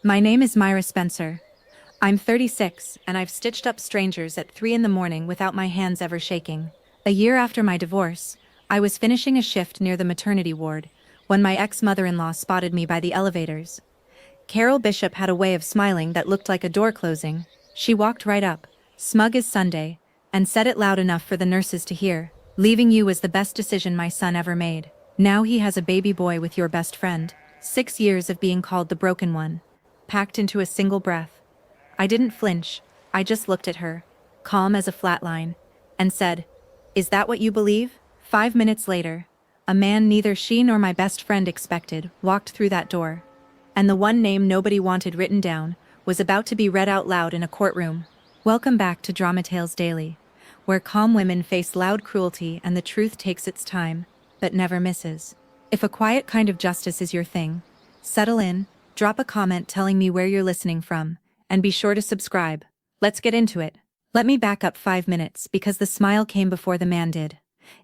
My name is Myra Spencer. I'm 36, and I've stitched up strangers at 3 in the morning without my hands ever shaking. A year after my divorce, I was finishing a shift near the maternity ward when my ex-mother-in-law spotted me by the elevators. Carol Bishop had a way of smiling that looked like a door closing. She walked right up, smug as Sunday, and said it loud enough for the nurses to hear. Leaving you was the best decision my son ever made. Now he has a baby boy with your best friend. 6 years of being called the broken one, packed into a single breath. I didn't flinch, I just looked at her, calm as a flat line, and said, "Is that what you believe?" 5 minutes later, a man neither she nor my best friend expected walked through that door. And the one name nobody wanted written down was about to be read out loud in a courtroom. Welcome back to Drama Tales Daily, where calm women face loud cruelty and the truth takes its time, but never misses. If a quiet kind of justice is your thing, settle in, drop a comment telling me where you're listening from, and be sure to subscribe. Let's get into it. Let me back up 5 minutes because the smile came before the man did.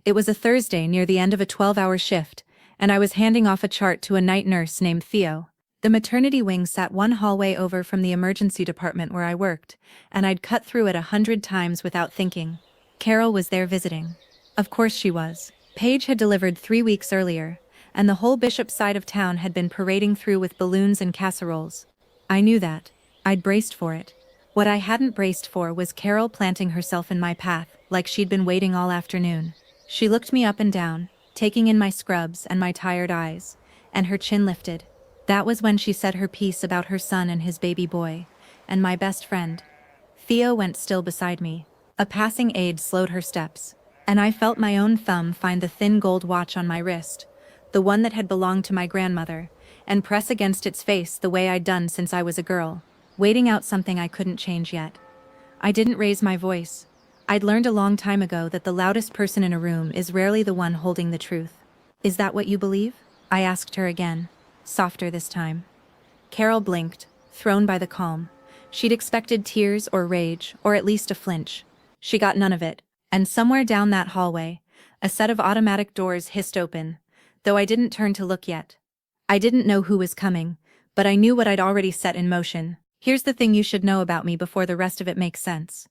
It was a Thursday near the end of a 12-hour shift, and I was handing off a chart to a night nurse named Theo. The maternity wing sat one hallway over from the emergency department where I worked, and I'd cut through it 100 times without thinking. Carol was there visiting. Of course she was. Paige had delivered 3 weeks earlier, and the whole Bishop side of town had been parading through with balloons and casseroles. I knew that. I'd braced for it. What I hadn't braced for was Carol planting herself in my path, like she'd been waiting all afternoon. She looked me up and down, taking in my scrubs and my tired eyes, and her chin lifted. That was when she said her piece about her son and his baby boy, and my best friend. Theo went still beside me. A passing aide slowed her steps, and I felt my own thumb find the thin gold watch on my wrist, the one that had belonged to my grandmother, and press against its face the way I'd done since I was a girl, waiting out something I couldn't change yet. I didn't raise my voice. I'd learned a long time ago that the loudest person in a room is rarely the one holding the truth. "Is that what you believe?" I asked her again, softer this time. Carol blinked, thrown by the calm. She'd expected tears or rage, or at least a flinch. She got none of it, and somewhere down that hallway, a set of automatic doors hissed open, though I didn't turn to look yet. I didn't know who was coming, but I knew what I'd already set in motion. Here's the thing you should know about me before the rest of it makes sense.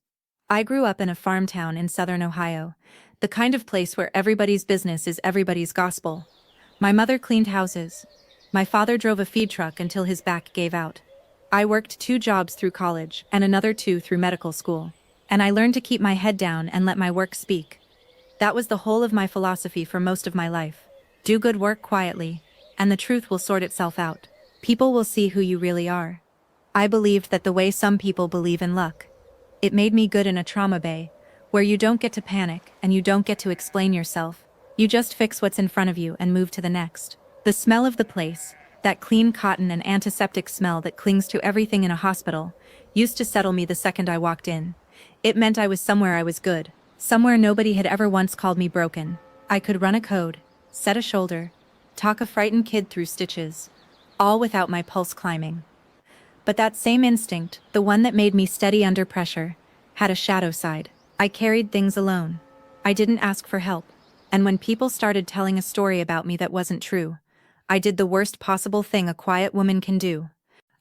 I grew up in a farm town in southern Ohio, the kind of place where everybody's business is everybody's gospel. My mother cleaned houses. My father drove a feed truck until his back gave out. I worked 2 jobs through college and another 2 through medical school. And I learned to keep my head down and let my work speak. That was the whole of my philosophy for most of my life. Do good work quietly, and the truth will sort itself out. People will see who you really are. I believed that the way some people believe in luck. It made me good in a trauma bay, where you don't get to panic and you don't get to explain yourself. You just fix what's in front of you and move to the next. The smell of the place, that clean cotton and antiseptic smell that clings to everything in a hospital, used to settle me the second I walked in. It meant I was somewhere I was good, somewhere nobody had ever once called me broken. I could run a code, set a shoulder, talk a frightened kid through stitches, all without my pulse climbing. But that same instinct, the one that made me steady under pressure, had a shadow side. I carried things alone. I didn't ask for help. And when people started telling a story about me that wasn't true, I did the worst possible thing a quiet woman can do.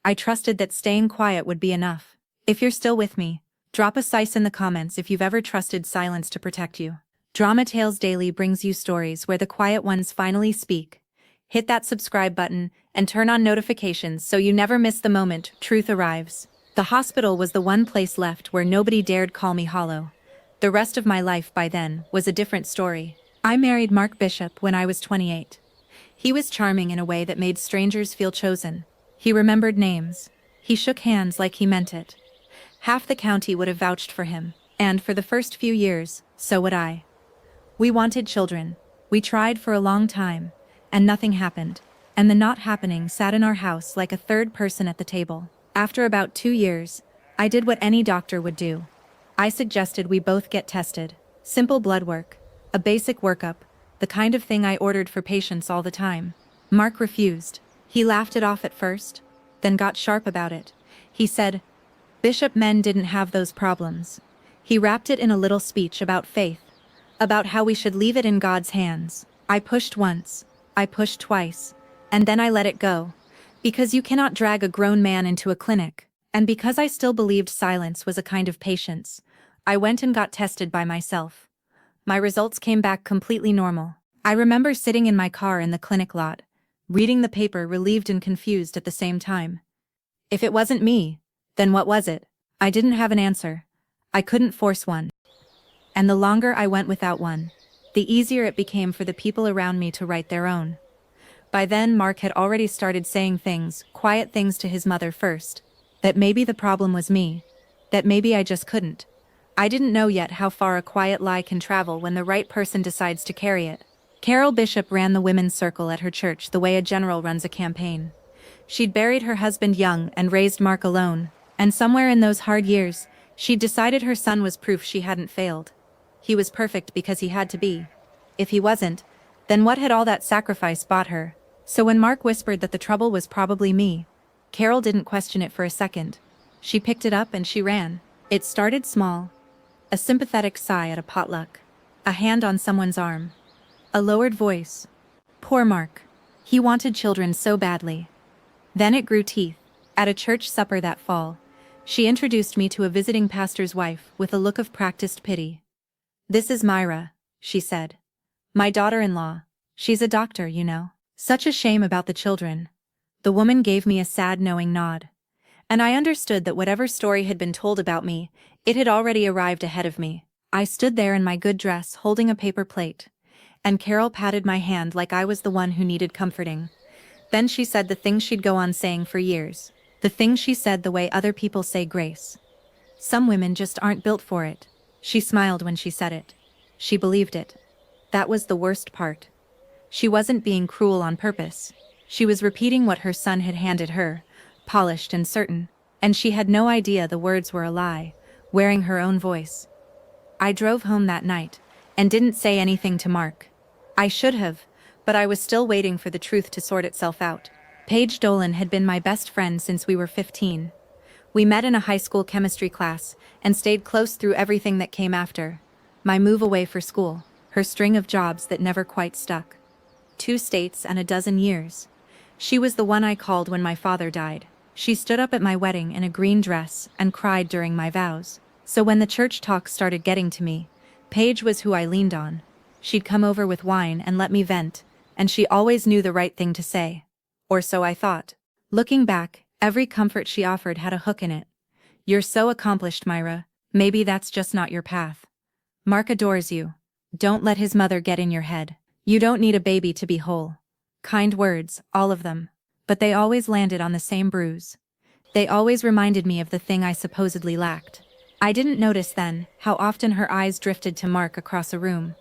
I trusted that staying quiet would be enough. If you're still with me, drop a size in the comments if you've ever trusted silence to protect you. Drama Tales Daily brings you stories where the quiet ones finally speak. Hit that subscribe button and turn on notifications so you never miss the moment truth arrives. The hospital was the one place left where nobody dared call me hollow. The rest of my life by then was a different story. I married Mark Bishop when I was 28. He was charming in a way that made strangers feel chosen. He remembered names. He shook hands like he meant it. Half the county would have vouched for him, and for the first few years, so would I. We wanted children. We tried for a long time, and nothing happened. And the not happening sat in our house like a third person at the table. After about 2 years, I did what any doctor would do. I suggested we both get tested. Simple blood work, a basic workup, the kind of thing I ordered for patients all the time. Mark refused. He laughed it off at first, then got sharp about it. He said, Bishop men didn't have those problems. He wrapped it in a little speech about faith, about how we should leave it in God's hands. I pushed once, I pushed twice, and then I let it go. Because you cannot drag a grown man into a clinic, and because I still believed silence was a kind of patience, I went and got tested by myself. My results came back completely normal. I remember sitting in my car in the clinic lot, reading the paper relieved and confused at the same time. If it wasn't me, then what was it? I didn't have an answer. I couldn't force one. And the longer I went without one, the easier it became for the people around me to write their own. By then Mark had already started saying things, quiet things to his mother first. That maybe the problem was me. That maybe I just couldn't. I didn't know yet how far a quiet lie can travel when the right person decides to carry it. Carol Bishop ran the women's circle at her church the way a general runs a campaign. She'd buried her husband young and raised Mark alone, and somewhere in those hard years, she'd decided her son was proof she hadn't failed. He was perfect because he had to be. If he wasn't, then what had all that sacrifice bought her? So when Mark whispered that the trouble was probably me, Carol didn't question it for a second. She picked it up and she ran. It started small. A sympathetic sigh at a potluck. A hand on someone's arm. A lowered voice. Poor Mark. He wanted children so badly. Then it grew teeth. At a church supper that fall, she introduced me to a visiting pastor's wife with a look of practiced pity. "This is Myra," she said. "My daughter-in-law. She's a doctor, you know." Such a shame about the children. The woman gave me a sad knowing nod. And I understood that whatever story had been told about me, it had already arrived ahead of me. I stood there in my good dress holding a paper plate. And Carol patted my hand like I was the one who needed comforting. Then she said the things she'd go on saying for years. The things she said the way other people say grace. Some women just aren't built for it. She smiled when she said it. She believed it. That was the worst part. She wasn't being cruel on purpose. She was repeating what her son had handed her, polished and certain, and she had no idea the words were a lie, wearing her own voice. I drove home that night, and didn't say anything to Mark. I should have, but I was still waiting for the truth to sort itself out. Paige Dolan had been my best friend since we were 15. We met in a high school chemistry class, and stayed close through everything that came after. My move away for school, her string of jobs that never quite stuck. 2 states and a dozen years. She was the one I called when my father died. She stood up at my wedding in a green dress and cried during my vows. So when the church talk started getting to me, Paige was who I leaned on. She'd come over with wine and let me vent, and she always knew the right thing to say. Or so I thought. Looking back, every comfort she offered had a hook in it. "You're so accomplished, Myra. Maybe that's just not your path. Mark adores you. Don't let his mother get in your head. You don't need a baby to be whole." Kind words, all of them. But they always landed on the same bruise. They always reminded me of the thing I supposedly lacked. I didn't notice then how often her eyes drifted to Mark across a room.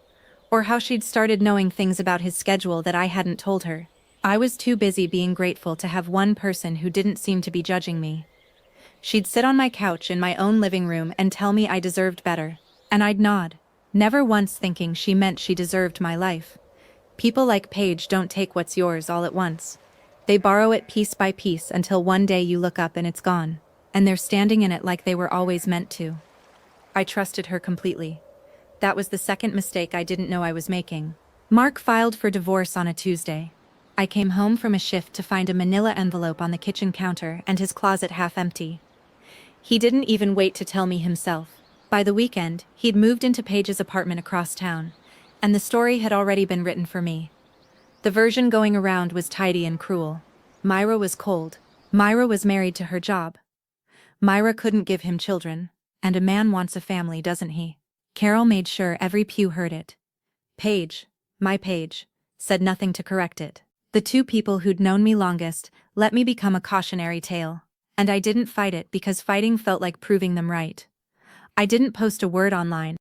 Or how she'd started knowing things about his schedule that I hadn't told her. I was too busy being grateful to have one person who didn't seem to be judging me. She'd sit on my couch in my own living room and tell me I deserved better. And I'd nod, never once thinking she meant she deserved my life. People like Paige don't take what's yours all at once. They borrow it piece by piece until one day you look up and it's gone, and they're standing in it like they were always meant to. I trusted her completely. That was the second mistake I didn't know I was making. Mark filed for divorce on a Tuesday. I came home from a shift to find a manila envelope on the kitchen counter and his closet half empty. He didn't even wait to tell me himself. By the weekend, he'd moved into Paige's apartment across town, and the story had already been written for me. The version going around was tidy and cruel. Myra was cold. Myra was married to her job. Myra couldn't give him children, and a man wants a family, doesn't he? Carol made sure every pew heard it. Paige, my Paige, said nothing to correct it. The 2 people who'd known me longest let me become a cautionary tale. And I didn't fight it because fighting felt like proving them right. I didn't post a word online.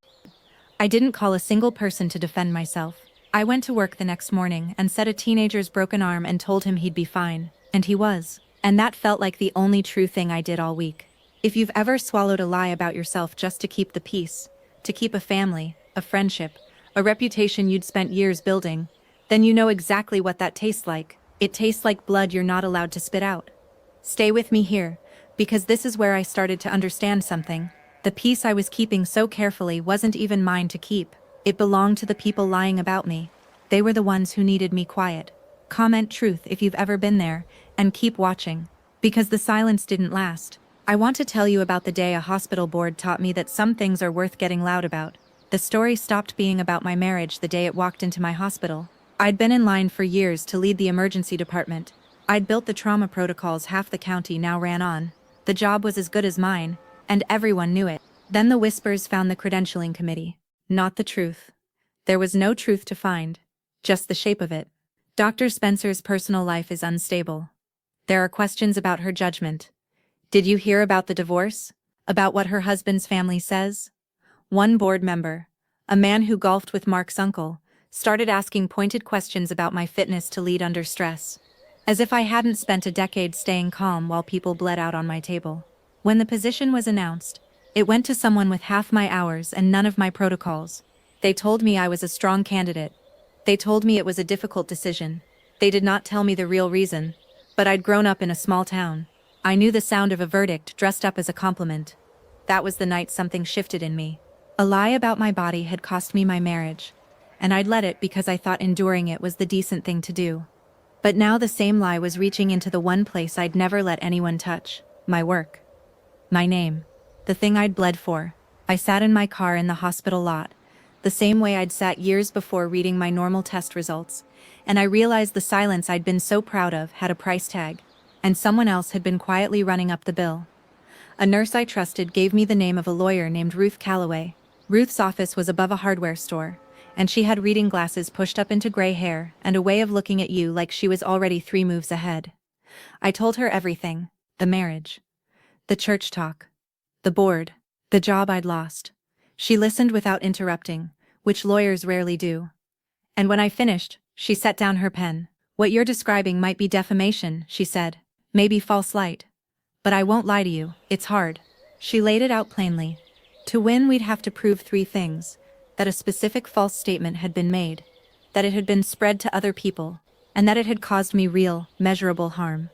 I didn't call a single person to defend myself. I went to work the next morning and set a teenager's broken arm and told him he'd be fine. And he was. And that felt like the only true thing I did all week. If you've ever swallowed a lie about yourself just to keep the peace, to keep a family, a friendship, a reputation you'd spent years building, then you know exactly what that tastes like. It tastes like blood you're not allowed to spit out. Stay with me here, because this is where I started to understand something. The peace I was keeping so carefully wasn't even mine to keep. It belonged to the people lying about me. They were the ones who needed me quiet. Comment truth if you've ever been there, and keep watching. Because the silence didn't last. I want to tell you about the day a hospital board taught me that some things are worth getting loud about. The story stopped being about my marriage the day it walked into my hospital. I'd been in line for years to lead the emergency department. I'd built the trauma protocols half the county now ran on. The job was as good as mine, and everyone knew it. Then the whispers found the credentialing committee. Not the truth. There was no truth to find. Just the shape of it. Dr. Spencer's personal life is unstable. There are questions about her judgment. Did you hear about the divorce? About what her husband's family says? One board member, a man who golfed with Mark's uncle, started asking pointed questions about my fitness to lead under stress. As if I hadn't spent a decade staying calm while people bled out on my table. When the position was announced, it went to someone with half my hours and none of my protocols. They told me I was a strong candidate. They told me it was a difficult decision. They did not tell me the real reason, but I'd grown up in a small town. I knew the sound of a verdict dressed up as a compliment. That was the night something shifted in me. A lie about my body had cost me my marriage, and I'd let it because I thought enduring it was the decent thing to do. But now the same lie was reaching into the one place I'd never let anyone touch, my work. My name. The thing I'd bled for. I sat in my car in the hospital lot, the same way I'd sat years before reading my normal test results, and I realized the silence I'd been so proud of had a price tag, and someone else had been quietly running up the bill. A nurse I trusted gave me the name of a lawyer named Ruth Calloway. Ruth's office was above a hardware store, and she had reading glasses pushed up into gray hair and a way of looking at you like she was already 3 moves ahead. I told her everything, the marriage, the church talk, the board, the job I'd lost. She listened without interrupting, which lawyers rarely do. And when I finished, she set down her pen. What you're describing might be defamation, she said. Maybe false light. But I won't lie to you, it's hard. She laid it out plainly. To win, we'd have to prove 3 things. That a specific false statement had been made, that it had been spread to other people, and that it had caused me real, measurable harm.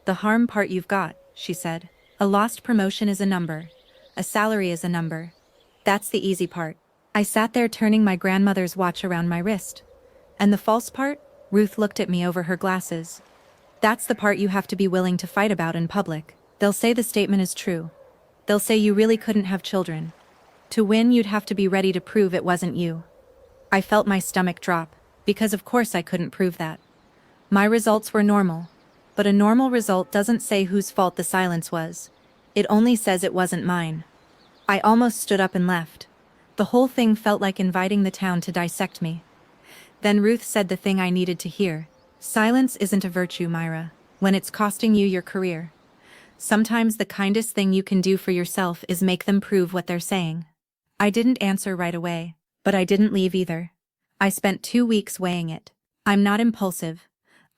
The harm part you've got, she said. A lost promotion is a number. A salary is a number. That's the easy part. I sat there turning my grandmother's watch around my wrist. And the false part? Ruth looked at me over her glasses. That's the part you have to be willing to fight about in public. They'll say the statement is true. They'll say you really couldn't have children. To win, you'd have to be ready to prove it wasn't you. I felt my stomach drop, because of course I couldn't prove that. My results were normal. But a normal result doesn't say whose fault the silence was. It only says it wasn't mine. I almost stood up and left. The whole thing felt like inviting the town to dissect me. Then Ruth said the thing I needed to hear. Silence isn't a virtue, Myra, when it's costing you your career. Sometimes the kindest thing you can do for yourself is make them prove what they're saying. I didn't answer right away, but I didn't leave either. I spent 2 weeks weighing it. I'm not impulsive.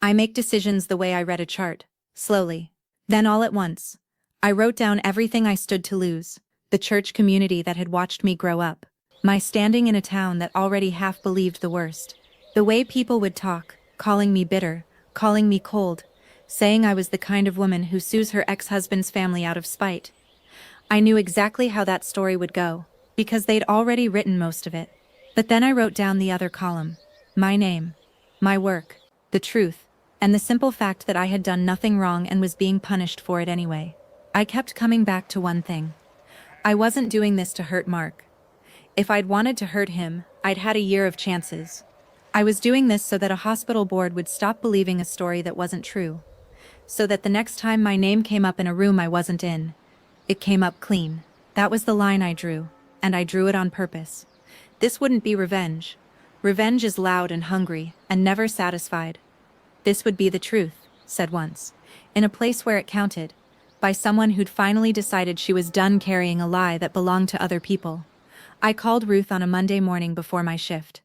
I make decisions the way I read a chart, slowly. Then all at once, I wrote down everything I stood to lose. The church community that had watched me grow up. My standing in a town that already half believed the worst. The way people would talk, calling me bitter, calling me cold, saying I was the kind of woman who sues her ex-husband's family out of spite. I knew exactly how that story would go, because they'd already written most of it. But then I wrote down the other column. My name, my work, the truth, and the simple fact that I had done nothing wrong and was being punished for it anyway. I kept coming back to one thing. I wasn't doing this to hurt Mark. If I'd wanted to hurt him, I'd had a year of chances. I was doing this so that a hospital board would stop believing a story that wasn't true. So that the next time my name came up in a room I wasn't in, it came up clean. That was the line I drew, and I drew it on purpose. This wouldn't be revenge. Revenge is loud and hungry, and never satisfied. This would be the truth, said once, in a place where it counted, by someone who'd finally decided she was done carrying a lie that belonged to other people. I called Ruth on a Monday morning before my shift.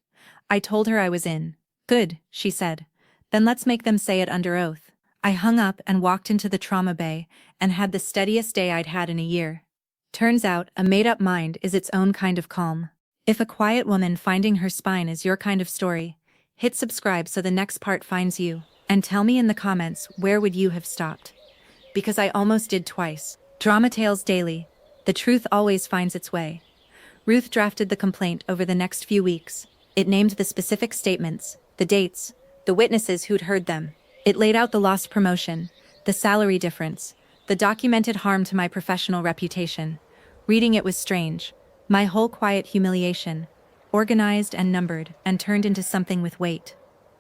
I told her I was in. Good, she said. Then let's make them say it under oath. I hung up and walked into the trauma bay and had the steadiest day I'd had in a year. Turns out, a made-up mind is its own kind of calm. If a quiet woman finding her spine is your kind of story, hit subscribe so the next part finds you, and tell me in the comments where would you have stopped. Because I almost did twice. Drama Tales Daily. The truth always finds its way. Ruth drafted the complaint over the next few weeks. It named the specific statements, the dates, the witnesses who'd heard them. It laid out the lost promotion, the salary difference, the documented harm to my professional reputation. Reading it was strange. My whole quiet humiliation, organized and numbered, and turned into something with weight.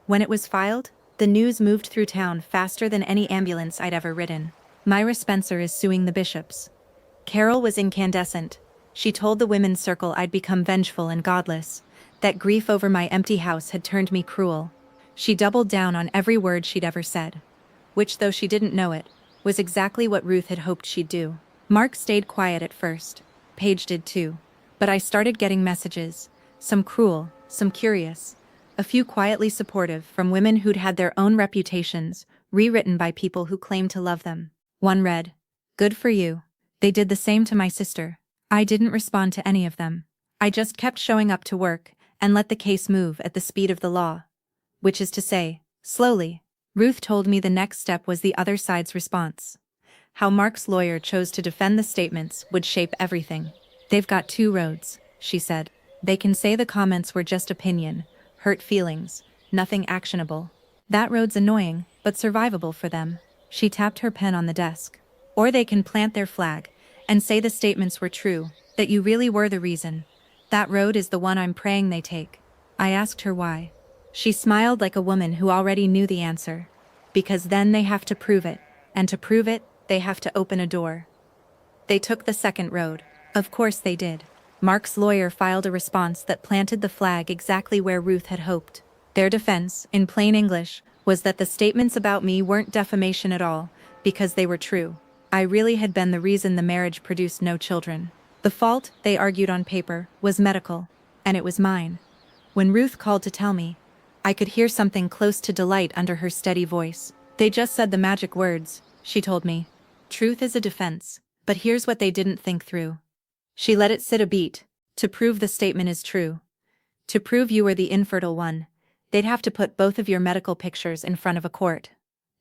When it was filed, the news moved through town faster than any ambulance I'd ever ridden. Myra Spencer is suing the bishops. Carol was incandescent. She told the women's circle I'd become vengeful and godless, that grief over my empty house had turned me cruel. She doubled down on every word she'd ever said, which, though she didn't know it, was exactly what Ruth had hoped she'd do. Mark stayed quiet at first. Paige did too. But I started getting messages, some cruel, some curious, a few quietly supportive from women who'd had their own reputations rewritten by people who claimed to love them. One read, "Good for you. They did the same to my sister." I didn't respond to any of them. I just kept showing up to work and let the case move at the speed of the law. Which is to say, slowly. Ruth told me the next step was the other side's response. How Mark's lawyer chose to defend the statements would shape everything. "They've got two roads," she said. "They can say the comments were just opinion, hurt feelings, nothing actionable. That road's annoying, but survivable for them." She tapped her pen on the desk. "Or they can plant their flag and say the statements were true, that you really were the reason. That road is the one I'm praying they take." I asked her why. She smiled like a woman who already knew the answer. "Because then they have to prove it, and to prove it, they have to open a door." They took the second road. Of course they did. Mark's lawyer filed a response that planted the flag exactly where Ruth had hoped. Their defense, in plain English, was that the statements about me weren't defamation at all, because they were true. I really had been the reason the marriage produced no children. The fault, they argued on paper, was medical, and it was mine. When Ruth called to tell me, I could hear something close to delight under her steady voice. "They just said the magic words," she told me. "Truth is a defense. But here's what they didn't think through." She let it sit a beat. "To prove the statement is true, to prove you were the infertile one, they'd have to put both of your medical pictures in front of a court.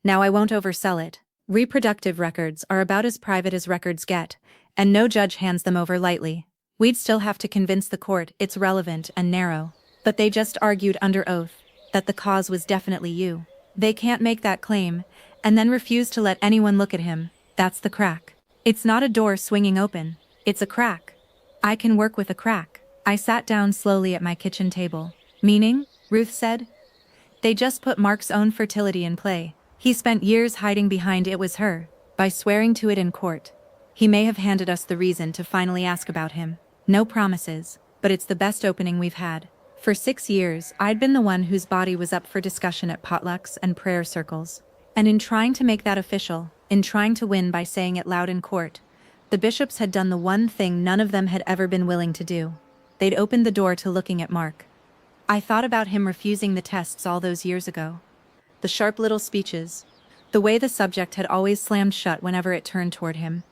Now I won't oversell it. Reproductive records are about as private as records get, and no judge hands them over lightly. We'd still have to convince the court it's relevant and narrow. But they just argued under oath that the cause was definitely you. They can't make that claim, and then refuse to let anyone look at him. That's the crack. It's not a door swinging open. It's a crack. I can work with a crack." I sat down slowly at my kitchen table. "Meaning?" Ruth said. "They just put Mark's own fertility in play. He spent years hiding behind it was her, by swearing to it in court. He may have handed us the reason to finally ask about him. No promises, but it's the best opening we've had. For 6 years, I'd been the one whose body was up for discussion at potlucks and prayer circles. And in trying to make that official, in trying to win by saying it loud in court, the bishops had done the one thing none of them had ever been willing to do. They'd opened the door to looking at Mark. I thought about him refusing the tests all those years ago. The sharp little speeches, the way the subject had always slammed shut whenever it turned toward him.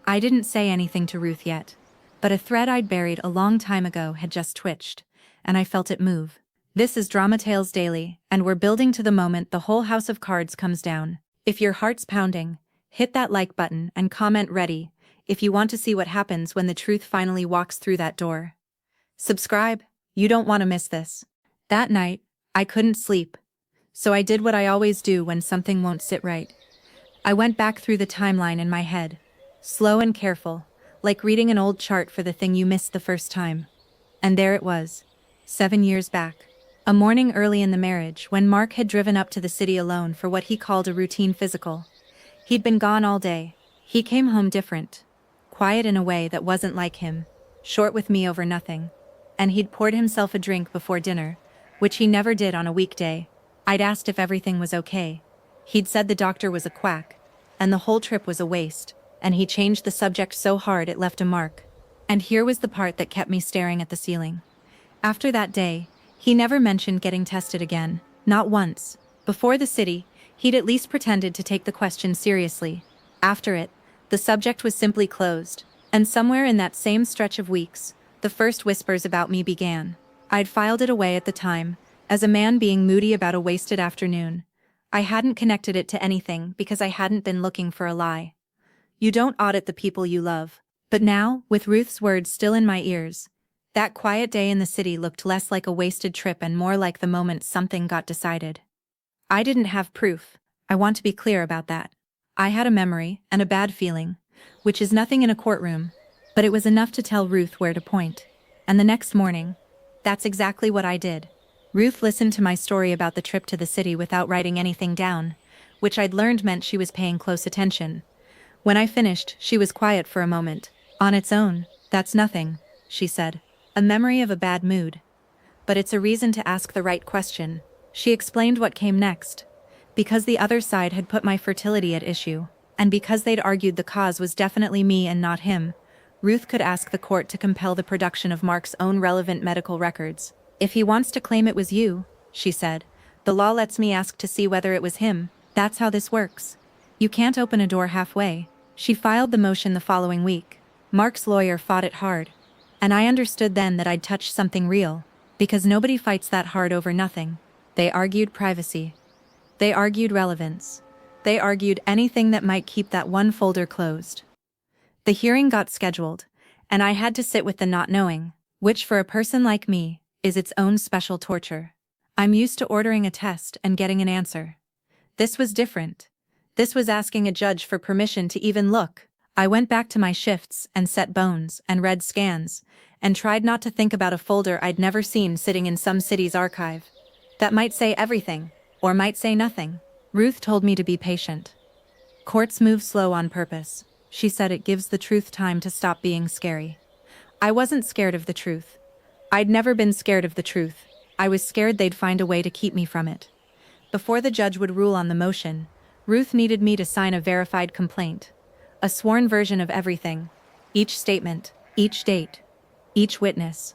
I didn't say anything to Ruth yet, but a thread I'd buried a long time ago had just twitched, and I felt it move. This is Drama Tales Daily, and we're building to the moment the whole house of cards comes down. If your heart's pounding, hit that like button and comment ready if you want to see what happens when the truth finally walks through that door. Subscribe, you don't want to miss this. That night, I couldn't sleep, so I did what I always do when something won't sit right. I went back through the timeline in my head, slow and careful, like reading an old chart for the thing you missed the first time. And there it was, 7 years back. A morning early in the marriage when Mark had driven up to the city alone for what he called a routine physical. He'd been gone all day. He came home different. Quiet in a way that wasn't like him. Short with me over nothing. And he'd poured himself a drink before dinner, which he never did on a weekday. I'd asked if everything was okay. He'd said the doctor was a quack, and the whole trip was a waste, and he changed the subject so hard it left a mark. And here was the part that kept me staring at the ceiling. After that day, he never mentioned getting tested again, not once. Before the city, he'd at least pretended to take the question seriously. After it, the subject was simply closed, and somewhere in that same stretch of weeks, the first whispers about me began. I'd filed it away at the time, as a man being moody about a wasted afternoon. I hadn't connected it to anything because I hadn't been looking for a lie. You don't audit the people you love. But now, with Ruth's words still in my ears, that quiet day in the city looked less like a wasted trip and more like the moment something got decided. I didn't have proof. I want to be clear about that. I had a memory and a bad feeling, which is nothing in a courtroom, but it was enough to tell Ruth where to point. And the next morning, that's exactly what I did. Ruth listened to my story about the trip to the city without writing anything down, which I'd learned meant she was paying close attention. When I finished, she was quiet for a moment. On its own, that's nothing, she said. A memory of a bad mood. But it's a reason to ask the right question. She explained what came next. Because the other side had put my fertility at issue, and because they'd argued the cause was definitely me and not him, Ruth could ask the court to compel the production of Mark's own relevant medical records. If he wants to claim it was you, she said, the law lets me ask to see whether it was him. That's how this works. You can't open a door halfway. She filed the motion the following week. Mark's lawyer fought it hard. And I understood then that I'd touched something real, because nobody fights that hard over nothing. They argued privacy. They argued relevance. They argued anything that might keep that one folder closed. The hearing got scheduled, and I had to sit with the not knowing, which for a person like me, is its own special torture. I'm used to ordering a test and getting an answer. This was different. This was asking a judge for permission to even look. I went back to my shifts and set bones and read scans, and tried not to think about a folder I'd never seen sitting in some city's archive. That might say everything, or might say nothing. Ruth told me to be patient. Courts move slow on purpose. She said it gives the truth time to stop being scary. I wasn't scared of the truth. I'd never been scared of the truth. I was scared they'd find a way to keep me from it. Before the judge would rule on the motion, Ruth needed me to sign a verified complaint. A sworn version of everything. Each statement, each date, each witness.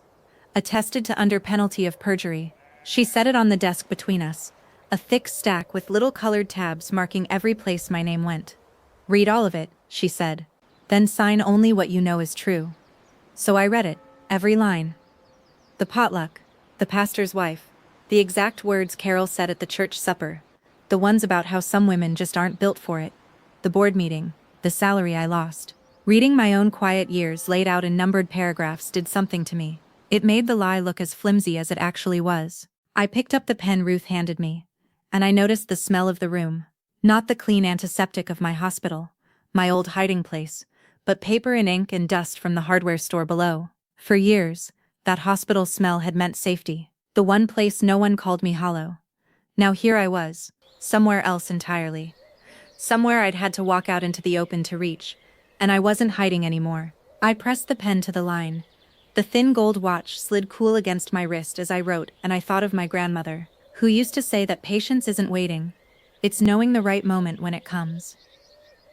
Attested to under penalty of perjury. She set it on the desk between us. A thick stack with little colored tabs marking every place my name went. Read all of it, she said. Then sign only what you know is true. So I read it, every line. The potluck, the pastor's wife, the exact words Carol said at the church supper, the ones about how some women just aren't built for it, the board meeting, the salary I lost. Reading my own quiet years laid out in numbered paragraphs did something to me. It made the lie look as flimsy as it actually was. I picked up the pen Ruth handed me, and I noticed the smell of the room. Not the clean antiseptic of my hospital, my old hiding place, but paper and ink and dust from the hardware store below. For years, that hospital smell had meant safety, the one place no one called me hollow. Now here I was, somewhere else entirely. Somewhere I'd had to walk out into the open to reach, and I wasn't hiding anymore. I pressed the pen to the line. The thin gold watch slid cool against my wrist as I wrote, and I thought of my grandmother, who used to say that patience isn't waiting. It's knowing the right moment when it comes.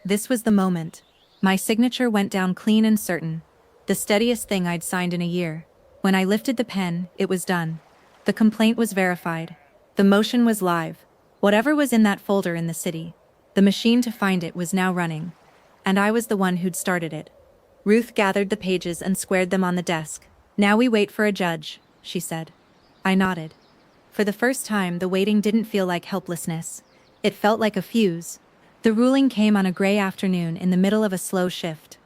This was the moment. My signature went down clean and certain, the steadiest thing I'd signed in a year. When I lifted the pen, it was done. The complaint was verified. The motion was live. Whatever was in that folder in the city, the machine to find it was now running. And I was the one who'd started it. Ruth gathered the pages and squared them on the desk. Now we wait for a judge, she said. I nodded. For the first time, the waiting didn't feel like helplessness. It felt like a fuse. The ruling came on a gray afternoon in the middle of a slow shift.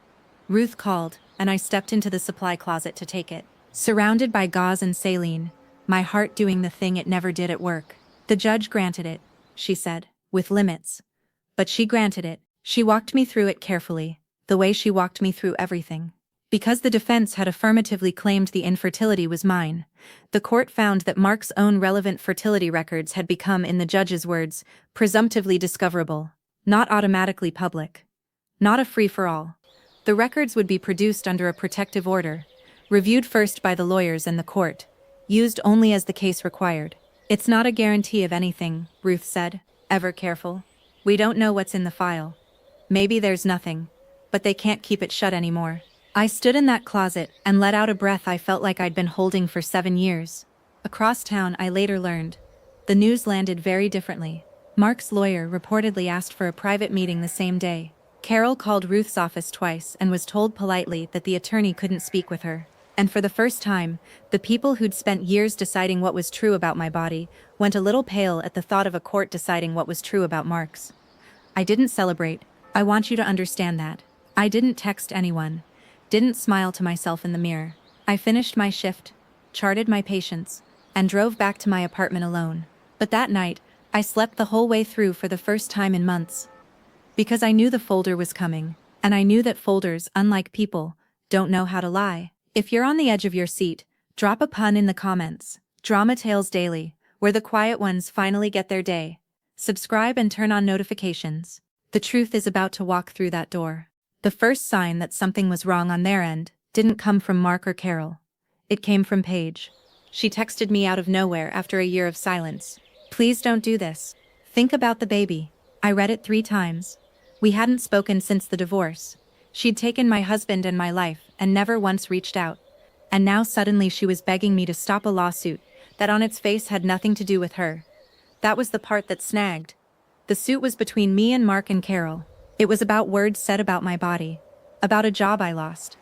Ruth called, and I stepped into the supply closet to take it. Surrounded by gauze and saline, my heart doing the thing it never did at work. The judge granted it, she said, with limits. But she granted it. She walked me through it carefully, the way she walked me through everything. Because the defense had affirmatively claimed the infertility was mine, the court found that Mark's own relevant fertility records had become, in the judge's words, presumptively discoverable, not automatically public. Not a free-for-all. The records would be produced under a protective order, reviewed first by the lawyers and the court, used only as the case required. It's not a guarantee of anything, Ruth said, ever careful. We don't know what's in the file. Maybe there's nothing, but they can't keep it shut anymore. I stood in that closet and let out a breath I felt like I'd been holding for 7 years. Across town, I later learned, the news landed very differently. Mark's lawyer reportedly asked for a private meeting the same day. Carol called Ruth's office twice and was told politely that the attorney couldn't speak with her. And for the first time, the people who'd spent years deciding what was true about my body went a little pale at the thought of a court deciding what was true about Mark's. I didn't celebrate. I want you to understand that. I didn't text anyone. Didn't smile to myself in the mirror. I finished my shift, charted my patients, and drove back to my apartment alone. But that night, I slept the whole way through for the first time in months. Because I knew the folder was coming, and I knew that folders, unlike people, don't know how to lie. If you're on the edge of your seat, drop a pun in the comments. Drama Tales Daily, where the quiet ones finally get their day. Subscribe and turn on notifications. The truth is about to walk through that door. The first sign that something was wrong on their end didn't come from Mark or Carol. It came from Paige. She texted me out of nowhere after a year of silence. Please don't do this. Think about the baby. I read it 3 times. We hadn't spoken since the divorce. She'd taken my husband and my life and never once reached out. And now suddenly she was begging me to stop a lawsuit that on its face had nothing to do with her. That was the part that snagged. The suit was between me and Mark and Carol. It was about words said about my body. About a job I lost.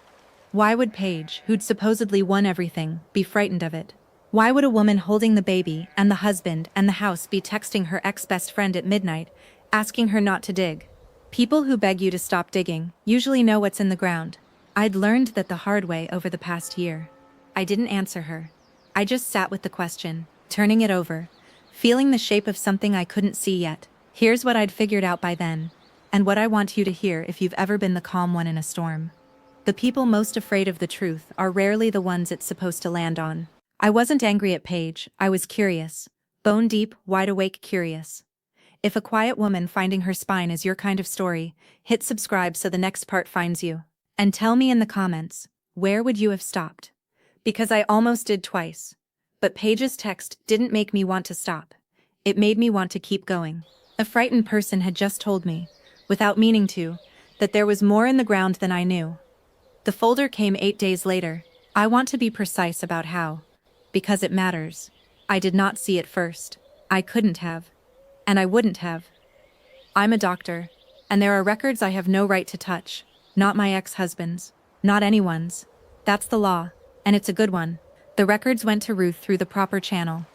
Why would Paige, who'd supposedly won everything, be frightened of it? Why would a woman holding the baby and the husband and the house be texting her ex-best friend at midnight, asking her not to dig? People who beg you to stop digging usually know what's in the ground. I'd learned that the hard way over the past year. I didn't answer her. I just sat with the question, turning it over, feeling the shape of something I couldn't see yet. Here's what I'd figured out by then, and what I want you to hear if you've ever been the calm one in a storm. The people most afraid of the truth are rarely the ones it's supposed to land on. I wasn't angry at Paige, I was curious. Bone deep, wide awake curious. If a quiet woman finding her spine is your kind of story, hit subscribe so the next part finds you. And tell me in the comments, where would you have stopped? Because I almost did twice. But Paige's text didn't make me want to stop. It made me want to keep going. A frightened person had just told me, without meaning to, that there was more in the ground than I knew. The folder came 8 days later. I want to be precise about how. Because it matters. I did not see it first. I couldn't have. And I wouldn't have. I'm a doctor, and there are records I have no right to touch. Not my ex-husband's. Not anyone's. That's the law, and it's a good one. The records went to Ruth through the proper channel,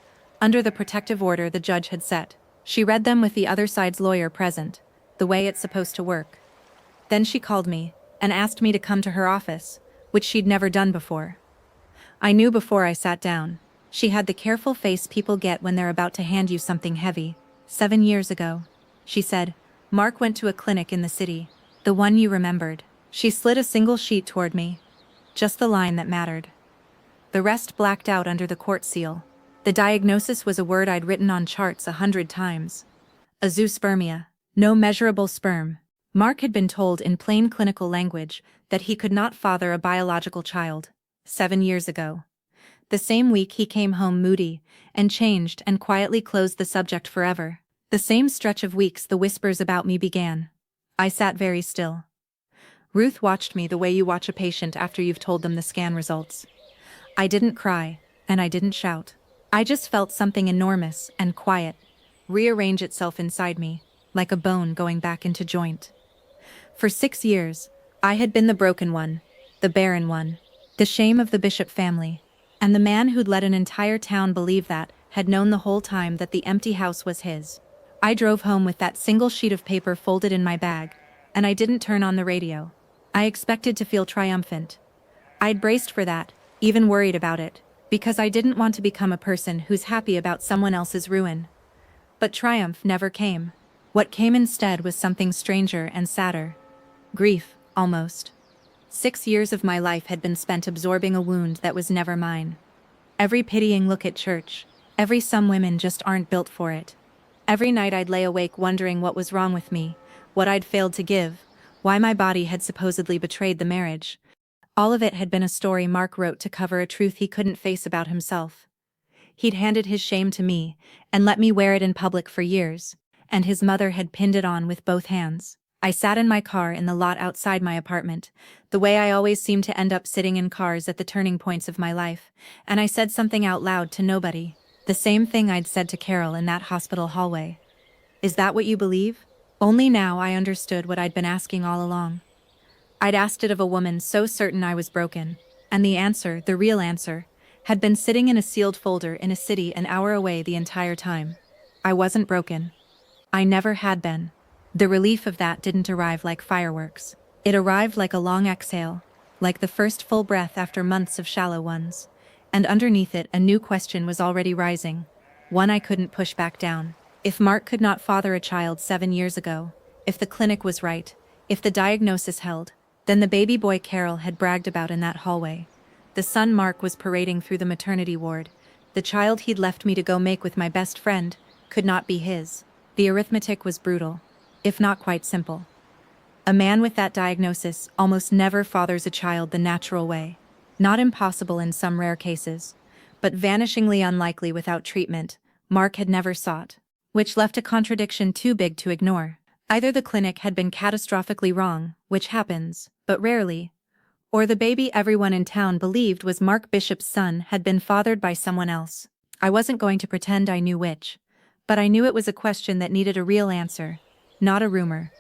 under the protective order the judge had set. She read them with the other side's lawyer present, the way it's supposed to work. Then she called me, and asked me to come to her office, which she'd never done before. I knew before I sat down. She had the careful face people get when they're about to hand you something heavy. 7 years ago, she said, Mark went to a clinic in the city, the one you remembered. She slid a single sheet toward me. Just the line that mattered. The rest blacked out under the court seal. The diagnosis was a word I'd written on charts 100 times. Azoospermia. No measurable sperm. Mark had been told in plain clinical language that he could not father a biological child. 7 years ago. The same week he came home moody, and changed and quietly closed the subject forever. The same stretch of weeks the whispers about me began. I sat very still. Ruth watched me the way you watch a patient after you've told them the scan results. I didn't cry, and I didn't shout. I just felt something enormous and quiet rearrange itself inside me, like a bone going back into joint. For 6 years, I had been the broken one, the barren one, the shame of the Bishop family. And the man who'd let an entire town believe that had known the whole time that the empty house was his. I drove home with that single sheet of paper folded in my bag, and I didn't turn on the radio. I expected to feel triumphant. I'd braced for that, even worried about it, because I didn't want to become a person who's happy about someone else's ruin. But triumph never came. What came instead was something stranger and sadder. Grief, almost. 6 years of my life had been spent absorbing a wound that was never mine. Every pitying look at church, every some women just aren't built for it. Every night I'd lay awake wondering what was wrong with me, what I'd failed to give, why my body had supposedly betrayed the marriage. All of it had been a story Mark wrote to cover a truth he couldn't face about himself. He'd handed his shame to me, and let me wear it in public for years, and his mother had pinned it on with both hands. I sat in my car in the lot outside my apartment, the way I always seem to end up sitting in cars at the turning points of my life, and I said something out loud to nobody, the same thing I'd said to Carol in that hospital hallway. Is that what you believe? Only now I understood what I'd been asking all along. I'd asked it of a woman so certain I was broken, and the answer, the real answer, had been sitting in a sealed folder in a city an hour away the entire time. I wasn't broken. I never had been. The relief of that didn't arrive like fireworks. It arrived like a long exhale, like the first full breath after months of shallow ones. And underneath it a new question was already rising, one I couldn't push back down. If Mark could not father a child 7 years ago, if the clinic was right, if the diagnosis held, then the baby boy Carol had bragged about in that hallway. The son Mark was parading through the maternity ward. The child he'd left me to go make with my best friend could not be his. The arithmetic was brutal, if not quite simple. A man with that diagnosis almost never fathers a child the natural way. Not impossible in some rare cases, but vanishingly unlikely without treatment. Mark had never sought, which left a contradiction too big to ignore. Either the clinic had been catastrophically wrong, which happens, but rarely, or the baby everyone in town believed was Mark Bishop's son had been fathered by someone else. I wasn't going to pretend I knew which, but I knew it was a question that needed a real answer, not a rumor.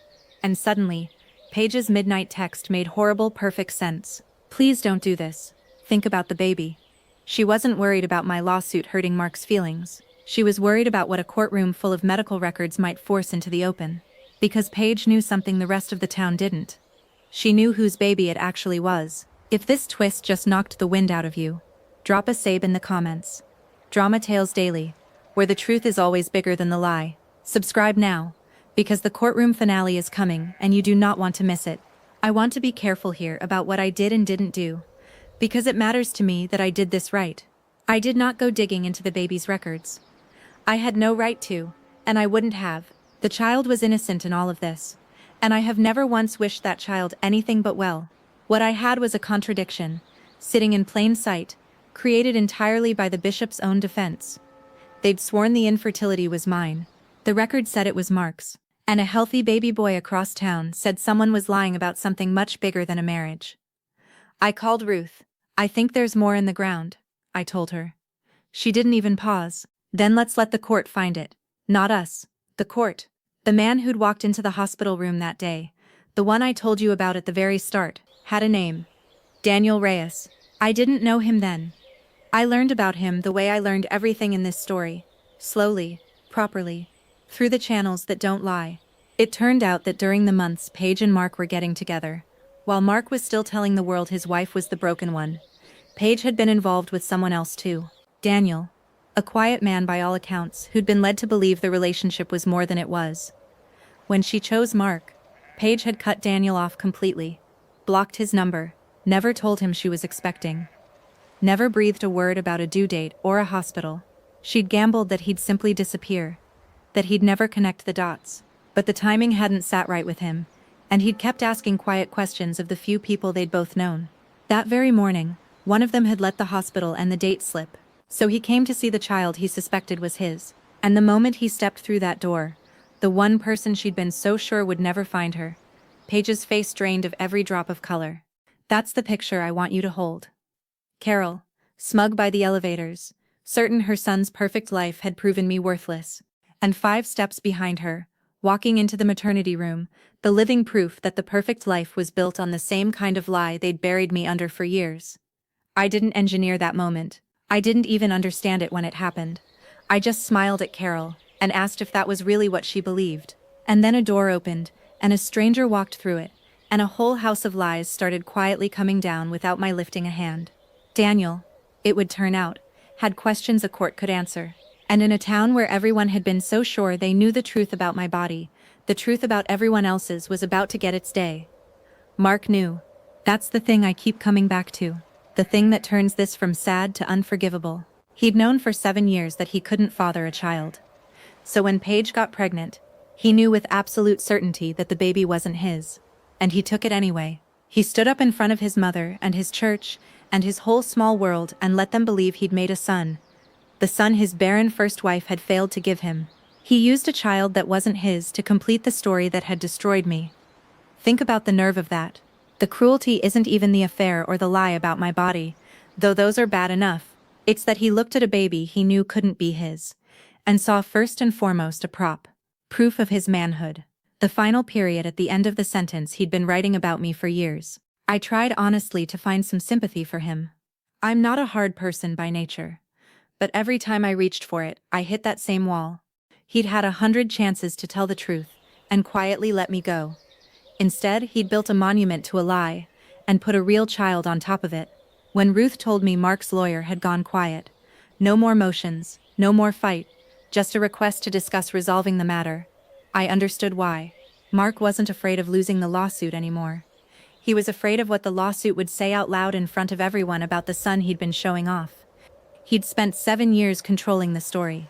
And suddenly, Paige's midnight text made horrible perfect sense. Please don't do this. Think about the baby. She wasn't worried about my lawsuit hurting Mark's feelings. She was worried about what a courtroom full of medical records might force into the open. Because Paige knew something the rest of the town didn't. She knew whose baby it actually was. If this twist just knocked the wind out of you, drop a sab in the comments. Drama Tales Daily, where the truth is always bigger than the lie. Subscribe now, because the courtroom finale is coming and you do not want to miss it. I want to be careful here about what I did and didn't do, because it matters to me that I did this right. I did not go digging into the baby's records. I had no right to, and I wouldn't have. The child was innocent in all of this, and I have never once wished that child anything but well. What I had was a contradiction, sitting in plain sight, created entirely by the bishop's own defense. They'd sworn the infertility was mine. The record said it was Mark's, and a healthy baby boy across town said someone was lying about something much bigger than a marriage. I called Ruth. I think there's more in the ground, I told her. She didn't even pause. Then let's let the court find it. Not us. The court. The man who'd walked into the hospital room that day, the one I told you about at the very start, had a name. Daniel Reyes. I didn't know him then. I learned about him the way I learned everything in this story. Slowly, properly, through the channels that don't lie. It turned out that during the months Paige and Mark were getting together, while Mark was still telling the world his wife was the broken one, Paige had been involved with someone else too. Daniel. A quiet man by all accounts, who'd been led to believe the relationship was more than it was. When she chose Mark, Paige had cut Daniel off completely, blocked his number, never told him she was expecting. Never breathed a word about a due date or a hospital. She'd gambled that he'd simply disappear, that he'd never connect the dots. But the timing hadn't sat right with him, and he'd kept asking quiet questions of the few people they'd both known. That very morning, one of them had let the hospital and the date slip. So he came to see the child he suspected was his. And the moment he stepped through that door, the one person she'd been so sure would never find her, Paige's face drained of every drop of color. That's the picture I want you to hold. Carol, smug by the elevators, certain her son's perfect life had proven me worthless. And 5 steps behind her, walking into the maternity room, the living proof that the perfect life was built on the same kind of lie they'd buried me under for years. I didn't engineer that moment. I didn't even understand it when it happened. I just smiled at Carol and asked if that was really what she believed. And then a door opened, and a stranger walked through it, and a whole house of lies started quietly coming down without my lifting a hand. Daniel, it would turn out, had questions a court could answer. And in a town where everyone had been so sure they knew the truth about my body, the truth about everyone else's was about to get its day. Mark knew. That's the thing I keep coming back to. The thing that turns this from sad to unforgivable. He'd known for 7 years that he couldn't father a child. So when Paige got pregnant, he knew with absolute certainty that the baby wasn't his. And he took it anyway. He stood up in front of his mother and his church and his whole small world and let them believe he'd made a son. The son his barren first wife had failed to give him. He used a child that wasn't his to complete the story that had destroyed me. Think about the nerve of that. The cruelty isn't even the affair or the lie about my body, though those are bad enough. It's that he looked at a baby he knew couldn't be his, and saw first and foremost a prop. Proof of his manhood. The final period at the end of the sentence he'd been writing about me for years. I tried honestly to find some sympathy for him. I'm not a hard person by nature. But every time I reached for it, I hit that same wall. He'd had 100 chances to tell the truth, and quietly let me go. Instead, he'd built a monument to a lie, and put a real child on top of it. When Ruth told me Mark's lawyer had gone quiet, no more motions, no more fight, just a request to discuss resolving the matter. I understood why. Mark wasn't afraid of losing the lawsuit anymore. He was afraid of what the lawsuit would say out loud in front of everyone about the son he'd been showing off. He'd spent 7 years controlling the story.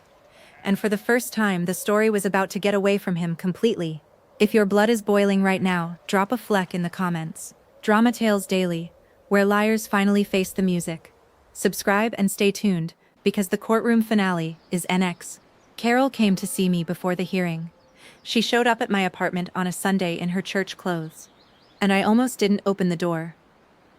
And for the first time, the story was about to get away from him completely. If your blood is boiling right now, drop a fleck in the comments. Drama Tales Daily, where liars finally face the music. Subscribe and stay tuned, because the courtroom finale is NX. Carol came to see me before the hearing. She showed up at my apartment on a Sunday in her church clothes. And I almost didn't open the door.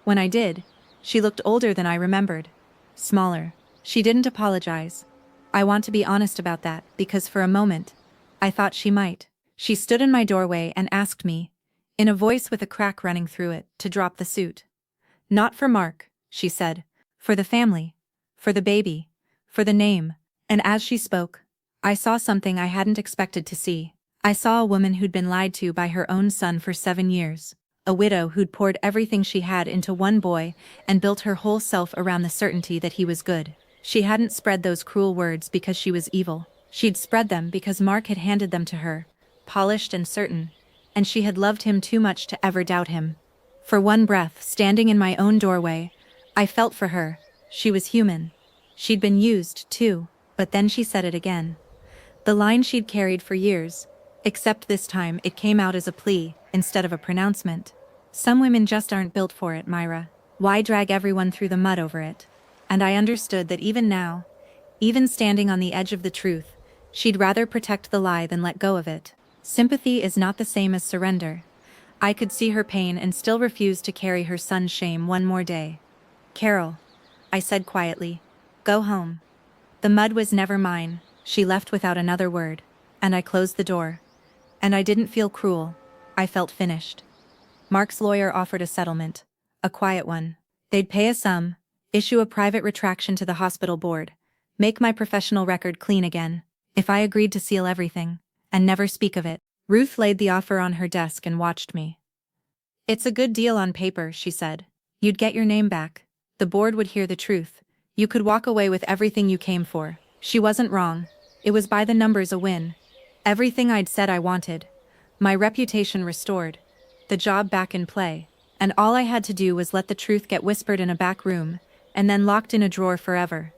When I did, she looked older than I remembered. Smaller. She didn't apologize. I want to be honest about that, because for a moment, I thought she might. She stood in my doorway and asked me, in a voice with a crack running through it, to drop the suit. Not for Mark, she said. For the family. For the baby. For the name. And as she spoke, I saw something I hadn't expected to see. I saw a woman who'd been lied to by her own son for 7 years. A widow who'd poured everything she had into one boy and built her whole self around the certainty that he was good. She hadn't spread those cruel words because she was evil. She'd spread them because Mark had handed them to her, polished and certain, and she had loved him too much to ever doubt him. For one breath, standing in my own doorway, I felt for her. She was human. She'd been used, too, but then she said it again. The line she'd carried for years, except this time it came out as a plea, instead of a pronouncement. Some women just aren't built for it, Myra. Why drag everyone through the mud over it? And I understood that even now, even standing on the edge of the truth, she'd rather protect the lie than let go of it. Sympathy is not the same as surrender. I could see her pain and still refused to carry her son's shame one more day. Carol, I said quietly, go home. The mud was never mine. She left without another word, and I closed the door. And I didn't feel cruel. I felt finished. Mark's lawyer offered a settlement, a quiet one. They'd pay a sum, issue a private retraction to the hospital board, make my professional record clean again, if I agreed to seal everything, and never speak of it. Ruth laid the offer on her desk and watched me. It's a good deal on paper, she said. You'd get your name back. The board would hear the truth. You could walk away with everything you came for. She wasn't wrong. It was by the numbers a win. Everything I'd said I wanted. My reputation restored. The job back in play. And all I had to do was let the truth get whispered in a back room, and then locked in a drawer forever.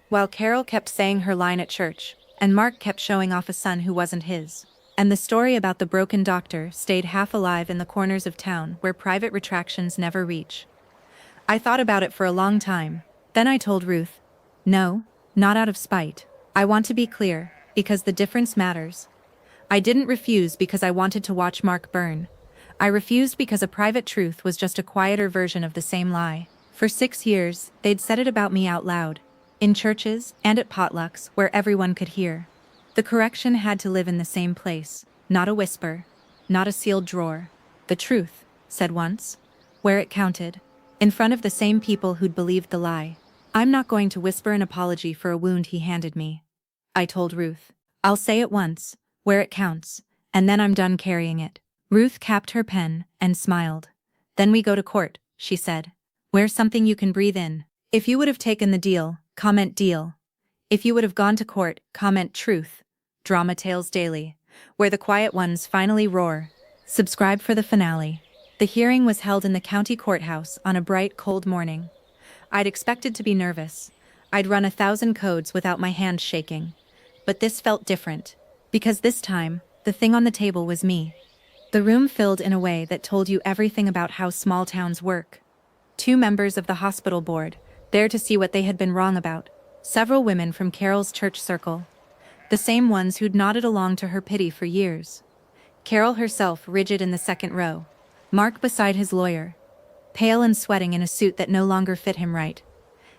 While Carol kept saying her line at church, and Mark kept showing off a son who wasn't his. And the story about the broken doctor stayed half alive in the corners of town where private retractions never reach. I thought about it for a long time. Then I told Ruth, no, not out of spite. I want to be clear, because the difference matters. I didn't refuse because I wanted to watch Mark burn. I refused because a private truth was just a quieter version of the same lie. For 6 years, they'd said it about me out loud, in churches and at potlucks where everyone could hear. The correction had to live in the same place, not a whisper, not a sealed drawer. The truth, said once, where it counted, in front of the same people who'd believed the lie. I'm not going to whisper an apology for a wound he handed me, I told Ruth. I'll say it once, where it counts, and then I'm done carrying it. Ruth capped her pen and smiled. Then we go to court, she said. Wear something you can breathe in. If you would have taken the deal, comment deal. If you would have gone to court, comment truth. Drama Tales Daily, where the quiet ones finally roar. Subscribe for the finale. The hearing was held in the county courthouse on a bright, cold morning. I'd expected to be nervous. I'd run 1,000 codes without my hands shaking. But this felt different, because this time, the thing on the table was me. The room filled in a way that told you everything about how small towns work. 2 members of the hospital board, there to see what they had been wrong about. Several women from Carol's church circle. The same ones who'd nodded along to her pity for years. Carol herself rigid in the second row. Mark beside his lawyer, pale and sweating in a suit that no longer fit him right.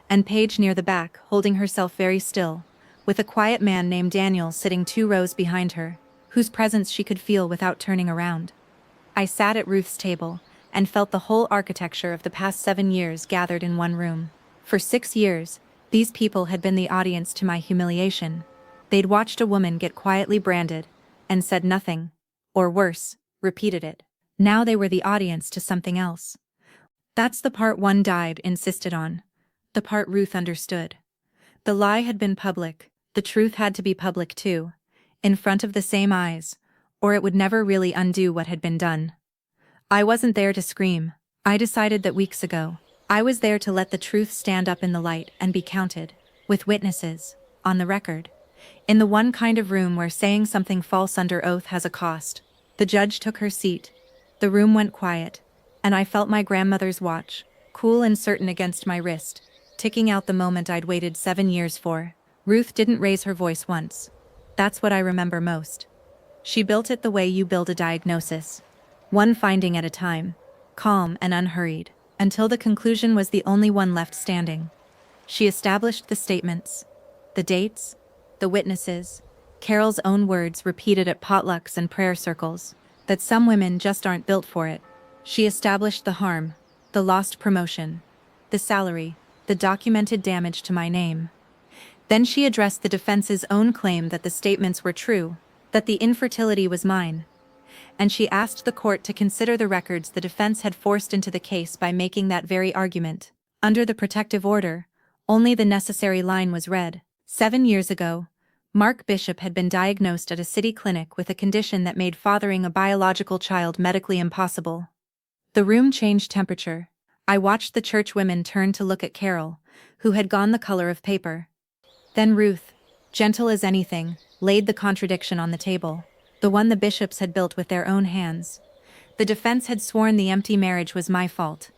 And Paige near the back, holding herself very still, with a quiet man named Daniel sitting 2 rows behind her, whose presence she could feel without turning around. I sat at Ruth's table, and felt the whole architecture of the past 7 years gathered in one room. For 6 years, these people had been the audience to my humiliation. They'd watched a woman get quietly branded, and said nothing, or worse, repeated it. Now they were the audience to something else. That's the part one died insisted on. The part Ruth understood. The lie had been public, The truth had to be public too, in front of the same eyes, or it would never really undo what had been done. I wasn't there to scream. I decided that weeks ago. I was there to let the truth stand up in the light and be counted, with witnesses, on the record. In the one kind of room where saying something false under oath has a cost. The judge took her seat. The room went quiet, and I felt my grandmother's watch, cool and certain against my wrist, ticking out the moment I'd waited 7 years for. Ruth didn't raise her voice once. That's what I remember most. She built it the way you build a diagnosis. One finding at a time, calm and unhurried, until the conclusion was the only one left standing. She established the statements, the dates, the witnesses, Carol's own words repeated at potlucks and prayer circles, that some women just aren't built for it. She established the harm, the lost promotion, the salary, the documented damage to my name. Then she addressed the defense's own claim that the statements were true, that the infertility was mine. And she asked the court to consider the records the defense had forced into the case by making that very argument. Under the protective order, only the necessary line was read. 7 years ago, Mark Bishop had been diagnosed at a city clinic with a condition that made fathering a biological child medically impossible. The room changed temperature. I watched the church women turn to look at Carol, who had gone the color of paper. Then Ruth, gentle as anything, laid the contradiction on the table, the one the bishops had built with their own hands. The defense had sworn the empty marriage was my fault.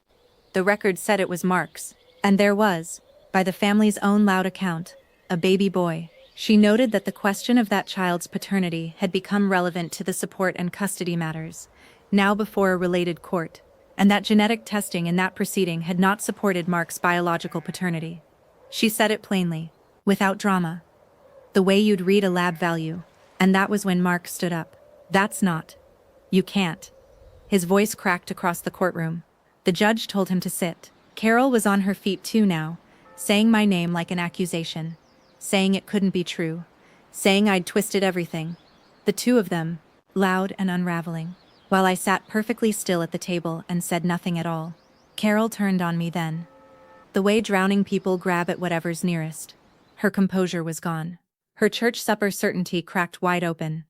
The record said it was Mark's, and there was, by the family's own loud account, a baby boy. She noted that the question of that child's paternity had become relevant to the support and custody matters, now before a related court, and that genetic testing in that proceeding had not supported Mark's biological paternity. She said it plainly, without drama, the way you'd read a lab value, and that was when Mark stood up. That's not. You can't. His voice cracked across the courtroom. The judge told him to sit. Carol was on her feet too now, saying my name like an accusation, saying it couldn't be true, saying I'd twisted everything. The two of them, loud and unraveling, while I sat perfectly still at the table and said nothing at all. Carol turned on me then. The way drowning people grab at whatever's nearest. Her composure was gone. Her church supper certainty cracked wide open,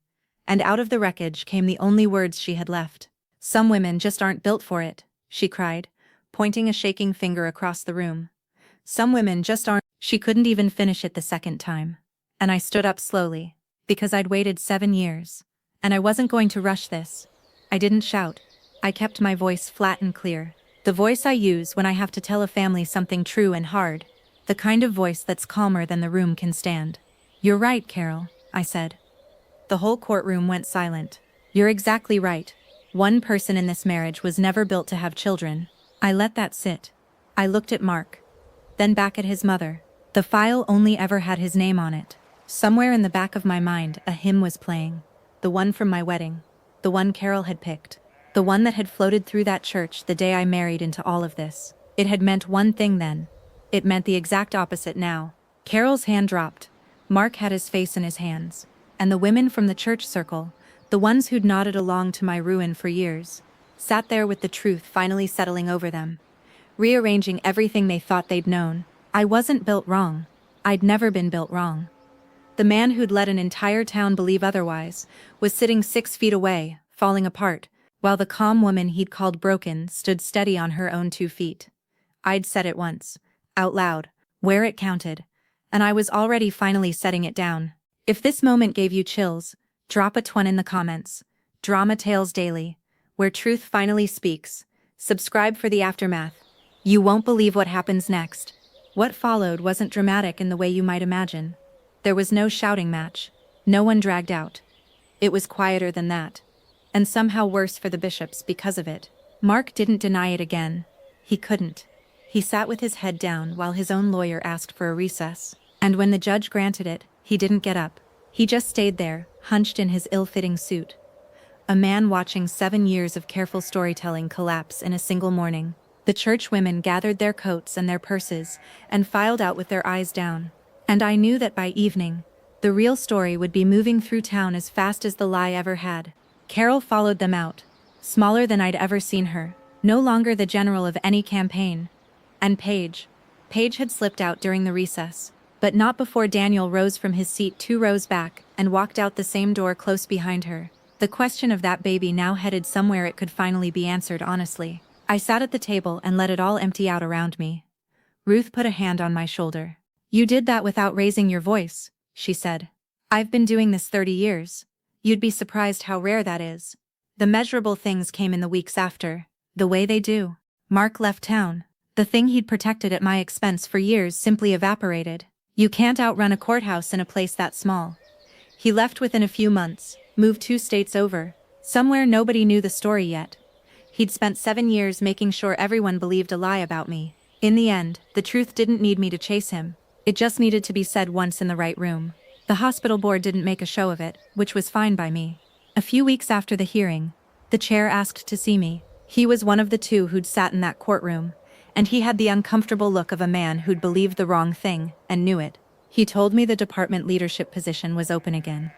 and out of the wreckage came the only words she had left. Some women just aren't built for it, she cried, pointing a shaking finger across the room. Some women just aren't. She couldn't even finish it the second time. And I stood up slowly, because I'd waited 7 years, and I wasn't going to rush this. I didn't shout. I kept my voice flat and clear. The voice I use when I have to tell a family something true and hard. The kind of voice that's calmer than the room can stand. You're right, Carol, I said. The whole courtroom went silent. You're exactly right. One person in this marriage was never built to have children. I let that sit. I looked at Mark. Then back at his mother. The file only ever had his name on it. Somewhere in the back of my mind, a hymn was playing. The one from my wedding. The one Carol had picked. The one that had floated through that church the day I married into all of this. It had meant one thing then. It meant the exact opposite now. Carol's hand dropped. Mark had his face in his hands. And the women from the church circle, the ones who'd nodded along to my ruin for years, sat there with the truth finally settling over them, rearranging everything they thought they'd known. I wasn't built wrong. I'd never been built wrong. The man who'd let an entire town believe otherwise was sitting 6 feet away, falling apart, while the calm woman he'd called broken stood steady on her own 2 feet. I'd said it once, out loud, where it counted, and I was already finally setting it down. If this moment gave you chills, drop a 1 in the comments. Drama Tales Daily, where truth finally speaks. Subscribe for the aftermath. You won't believe what happens next. What followed wasn't dramatic in the way you might imagine. There was no shouting match. No one dragged out. It was quieter than that. And somehow worse for the bishops because of it. Mark didn't deny it again. He couldn't. He sat with his head down while his own lawyer asked for a recess. And when the judge granted it, he didn't get up. He just stayed there, hunched in his ill-fitting suit. A man watching 7 years of careful storytelling collapse in a single morning. The church women gathered their coats and their purses and filed out with their eyes down. And I knew that by evening, the real story would be moving through town as fast as the lie ever had. Carol followed them out, smaller than I'd ever seen her, no longer the general of any campaign. And Paige had slipped out during the recess. But not before Daniel rose from his seat 2 rows back and walked out the same door close behind her. The question of that baby now headed somewhere it could finally be answered honestly. I sat at the table and let it all empty out around me. Ruth put a hand on my shoulder. "You did that without raising your voice," she said. "I've been doing this 30 years. You'd be surprised how rare that is." The measurable things came in the weeks after. The way they do. Mark left town. The thing he'd protected at my expense for years simply evaporated. You can't outrun a courthouse in a place that small. He left within a few months, moved 2 states over, somewhere nobody knew the story yet. He'd spent 7 years making sure everyone believed a lie about me. In the end, the truth didn't need me to chase him. It just needed to be said once in the right room. The hospital board didn't make a show of it, which was fine by me. A few weeks after the hearing, the chair asked to see me. He was one of the 2 who'd sat in that courtroom, and he had the uncomfortable look of a man who'd believed the wrong thing and knew it. He told me the department leadership position was open again.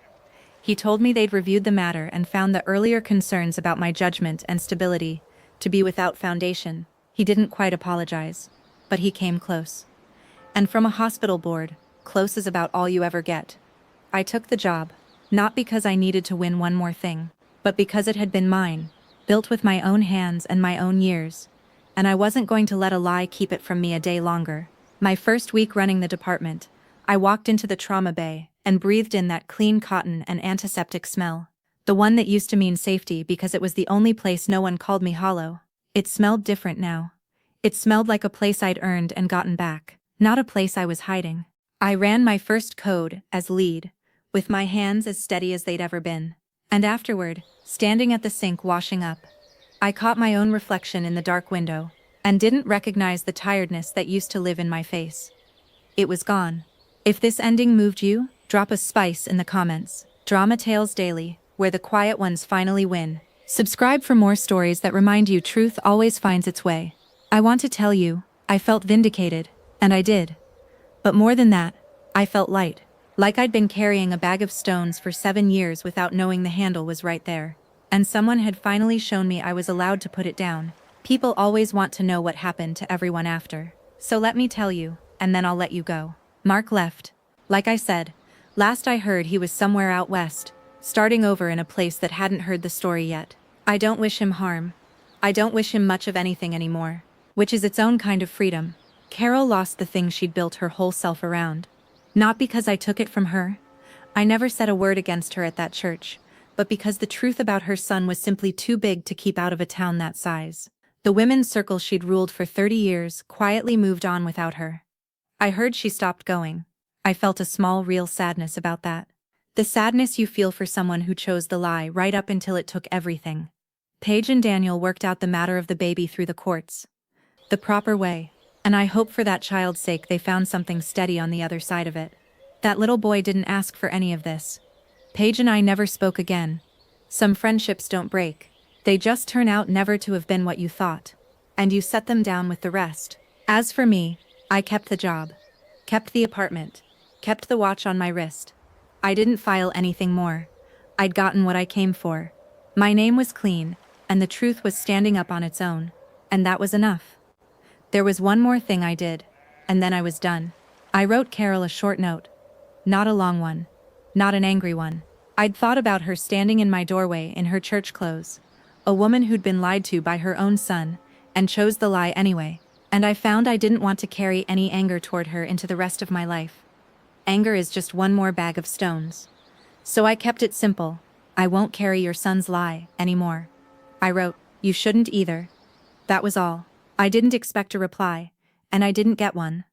He told me they'd reviewed the matter and found the earlier concerns about my judgment and stability to be without foundation. He didn't quite apologize, but he came close. And from a hospital board, close is about all you ever get. I took the job, not because I needed to win one more thing, but because it had been mine, built with my own hands and my own years, and I wasn't going to let a lie keep it from me a day longer. My first week running the department, I walked into the trauma bay and breathed in that clean cotton and antiseptic smell. The one that used to mean safety because it was the only place no one called me hollow. It smelled different now. It smelled like a place I'd earned and gotten back, not a place I was hiding. I ran my first code as lead, with my hands as steady as they'd ever been. And afterward, standing at the sink washing up, I caught my own reflection in the dark window, and didn't recognize the tiredness that used to live in my face. It was gone. If this ending moved you, drop a spice in the comments. Drama Tales Daily, where the quiet ones finally win. Subscribe for more stories that remind you truth always finds its way. I want to tell you, I felt vindicated, and I did. But more than that, I felt light. Like I'd been carrying a bag of stones for 7 years without knowing the handle was right there. And someone had finally shown me I was allowed to put it down. People always want to know what happened to everyone after. So let me tell you, and then I'll let you go. Mark left. Like I said, last I heard he was somewhere out west, starting over in a place that hadn't heard the story yet. I don't wish him harm. I don't wish him much of anything anymore, which is its own kind of freedom. Carol lost the thing she'd built her whole self around. Not because I took it from her. I never said a word against her at that church, but because the truth about her son was simply too big to keep out of a town that size. The women's circle she'd ruled for 30 years quietly moved on without her. I heard she stopped going. I felt a small, real sadness about that. The sadness you feel for someone who chose the lie right up until it took everything. Paige and Daniel worked out the matter of the baby through the courts. The proper way. And I hope for that child's sake they found something steady on the other side of it. That little boy didn't ask for any of this. Paige and I never spoke again. Some friendships don't break. They just turn out never to have been what you thought. And you set them down with the rest. As for me, I kept the job. Kept the apartment. Kept the watch on my wrist. I didn't file anything more. I'd gotten what I came for. My name was clean, and the truth was standing up on its own. And that was enough. There was one more thing I did, and then I was done. I wrote Carol a short note. Not a long one. Not an angry one. I'd thought about her standing in my doorway in her church clothes. A woman who'd been lied to by her own son, and chose the lie anyway. And I found I didn't want to carry any anger toward her into the rest of my life. Anger is just one more bag of stones. So I kept it simple. I won't carry your son's lie anymore. I wrote, you shouldn't either. That was all. I didn't expect a reply, and I didn't get one.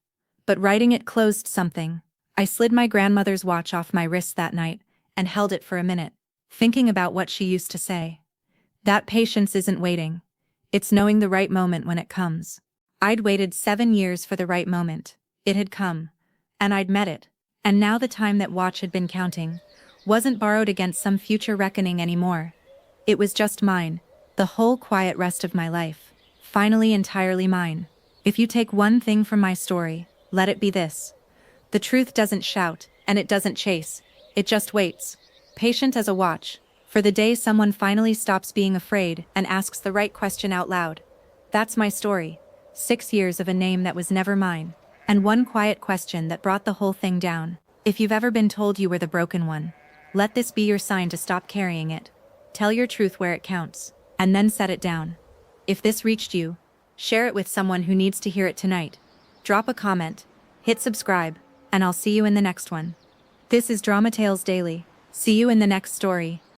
But writing it closed something. I slid my grandmother's watch off my wrist that night, and held it for a minute, thinking about what she used to say. That patience isn't waiting. It's knowing the right moment when it comes. I'd waited 7 years for the right moment. It had come. And I'd met it. And now the time that watch had been counting wasn't borrowed against some future reckoning anymore. It was just mine, the whole quiet rest of my life. Finally entirely mine. If you take one thing from my story, let it be this. The truth doesn't shout, and it doesn't chase. It just waits, patient as a watch, for the day someone finally stops being afraid and asks the right question out loud. That's my story. 6 years of a name that was never mine. And one quiet question that brought the whole thing down. If you've ever been told you were the broken one, let this be your sign to stop carrying it. Tell your truth where it counts, and then set it down. If this reached you, share it with someone who needs to hear it tonight. Drop a comment, hit subscribe, and I'll see you in the next one. This is Drama Tales Daily. See you in the next story.